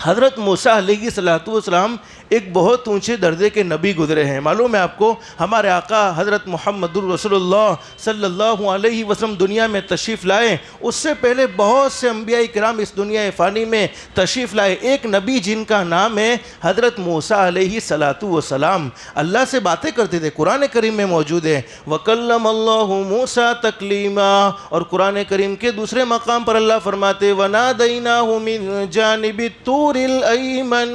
حضرت موسیٰ علیہ السلام ایک بہت اونچے درجے کے نبی گزرے ہیں. معلوم ہے آپ کو ہمارے آقا حضرت محمد الرسول اللہ صلی اللہ علیہ وسلم دنیا میں تشریف لائے. اس سے پہلے بہت سے انبیاء کرام اس دنیا فانی میں تشریف لائے. ایک نبی جن کا نام ہے حضرت موسیٰ علیہ السلام. اللہ سے باتیں کرتے تھے. قرآن کریم میں موجود ہے وَكَلَّمَ اللَّهُ مُوسَىٰ تَكْلِيمًا. اور قرآن کریم کے دوسرے مقام پر اللہ فرماتے وَنَادَيْنَاهُ مِن جَانِبِ الطُّورِ الْأَيْمَنِ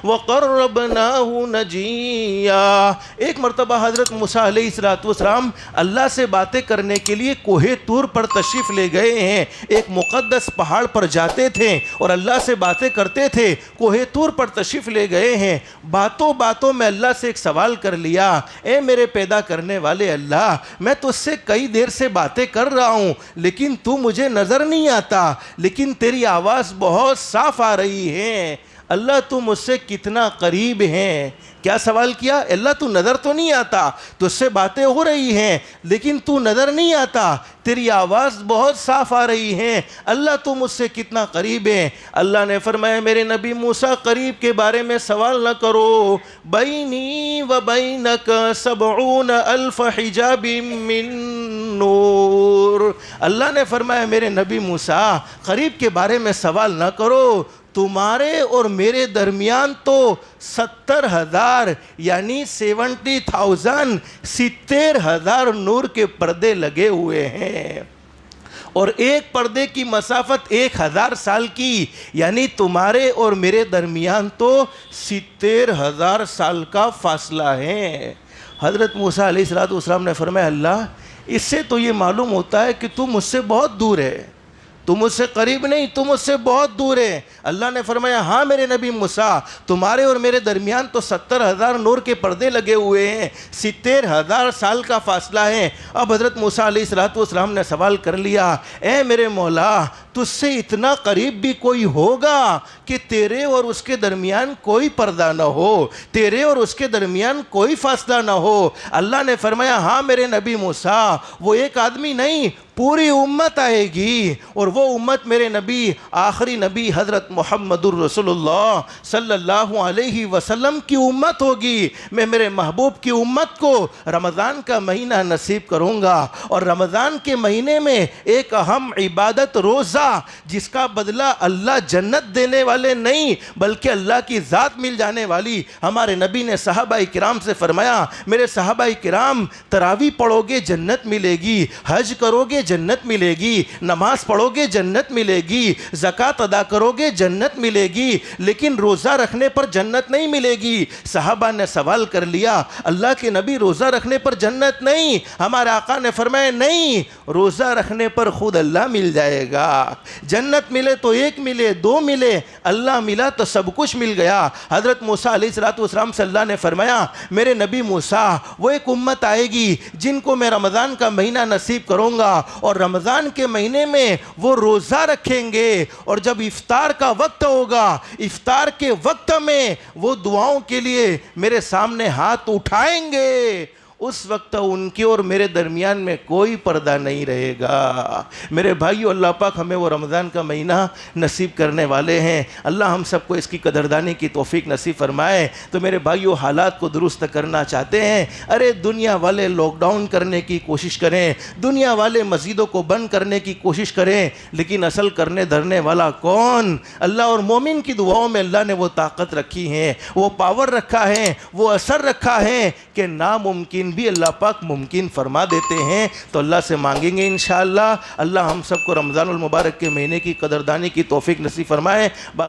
وَقَرَّبْنَاهُ نَجِيًّا. ایک مرتبہ حضرت موسیٰ علیہ السلام اللہ سے باتیں کرنے کے لیے کوہ طور پر تشریف لے گئے ہیں. ایک مقدس پہاڑ پر جاتے تھے اور اللہ سے باتیں کرتے تھے. کوہ طور پر تشریف لے گئے ہیں. باتوں باتوں میں اللہ سے ایک سوال کر لیا, اے میرے پیدا کرنے والے اللہ, میں تجھ سے کئی دیر سے باتیں کر رہا ہوں لیکن تو مجھے نظر نہیں آتا, لیکن تیری آواز بہت صاف آ رہی ہے. اللہ تو مجھ سے کتنا قریب ہے. کیا سوال کیا؟ اللہ تو نظر تو نہیں آتا, تجھ سے باتیں ہو رہی ہیں لیکن تو نظر نہیں آتا, تیری آواز بہت صاف آ رہی ہے. اللہ تو مجھ سے کتنا قریب ہے. اللہ نے فرمایا میرے نبی موسیٰ قریب کے بارے میں سوال نہ کرو. بینی و بینک 70,000 حجاب من نور. اللہ نے فرمایا میرے نبی موسیٰ قریب کے بارے میں سوال نہ کرو, تمہارے اور میرے درمیان تو 70,000 یعنی 70,000 70,000 نور کے پردے لگے ہوئے ہیں, اور ایک پردے کی مسافت 1,000 سال کی, یعنی تمہارے اور میرے درمیان تو 70,000 سال کا فاصلہ ہے. حضرت موسیٰ علیہ السلام نے فرمایا اللہ اس سے تو یہ معلوم ہوتا ہے کہ تم مجھ سے بہت دور ہے, تم مجھ سے قریب نہیں, تم مجھ سے بہت دور ہے. اللہ نے فرمایا ہاں میرے نبی موسیٰ تمہارے اور میرے درمیان تو 70,000 نور کے پردے لگے ہوئے ہیں, 70,000 سال کا فاصلہ ہے. اب حضرت موسیٰ علیہ السلام نے سوال کر لیا, اے میرے مولا تجھ سے اتنا قریب بھی کوئی ہوگا کہ تیرے اور اس کے درمیان کوئی پردہ نہ ہو, تیرے اور اس کے درمیان کوئی فاصلہ نہ ہو؟ اللہ نے فرمایا ہاں میرے نبی موسیٰ, وہ ایک آدمی نہیں پوری امت آئے گی, اور وہ امت میرے نبی آخری نبی حضرت محمد الرسول اللہ صلی اللہ علیہ وسلم کی امت ہوگی. میں میرے محبوب کی امت کو رمضان کا مہینہ نصیب کروں گا, اور رمضان کے مہینے میں ایک اہم عبادت روزہ جس کا بدلہ اللہ جنت دینے والے نہیں بلکہ اللہ کی ذات مل جانے والی. ہمارے نبی نے صحابہ کرام سے فرمایا میرے صحابہ کرام تراویح پڑھو گے جنت ملے گی, حج کرو گے جنت ملے گی, نماز پڑھو گے جنت ملے گی, زکوٰۃ ادا کرو گے جنت ملے گی, لیکن روزہ رکھنے پر جنت نہیں ملے گی. صحابہ نے سوال کر لیا اللہ کے نبی روزہ رکھنے پر جنت نہیں؟ ہمارے آقا نے فرمایا نہیں, روزہ رکھنے پر خود اللہ مل جائے گا. جنت ملے تو ایک ملے, دو ملے, اللہ ملا تو سب کچھ مل گیا. حضرت موسیٰ علیہ السلام سے اللہ نے فرمایا میرے نبی موسیٰ وہ ایک امت آئے گی جن کو میں رمضان کا مہینہ نصیب کروں گا, اور رمضان کے مہینے میں وہ روزہ رکھیں گے, اور جب افطار کا وقت ہوگا افطار کے وقت میں وہ دعاؤں کے لیے میرے سامنے ہاتھ اٹھائیں گے. اس وقت ان کے اور میرے درمیان میں کوئی پردہ نہیں رہے گا. میرے بھائیو اللہ پاک ہمیں وہ رمضان کا مہینہ نصیب کرنے والے ہیں. اللہ ہم سب کو اس کی قدردانی کی توفیق نصیب فرمائے. تو میرے بھائیو حالات کو درست کرنا چاہتے ہیں, ارے دنیا والے لاک ڈاؤن کرنے کی کوشش کریں, دنیا والے مسجدوں کو بند کرنے کی کوشش کریں, لیکن اصل کرنے دھرنے والا کون؟ اللہ. اور مومن کی دعاؤں میں اللہ نے وہ طاقت رکھی ہے, وہ پاور رکھا ہے, وہ اثر رکھا ہے کہ ناممکن بھی اللہ پاک ممکن فرما دیتے ہیں. تو اللہ سے مانگیں گے انشاءاللہ اللہ ہم سب کو رمضان المبارک کے مہینے کی قدردانی کی توفیق نصیب فرمائے.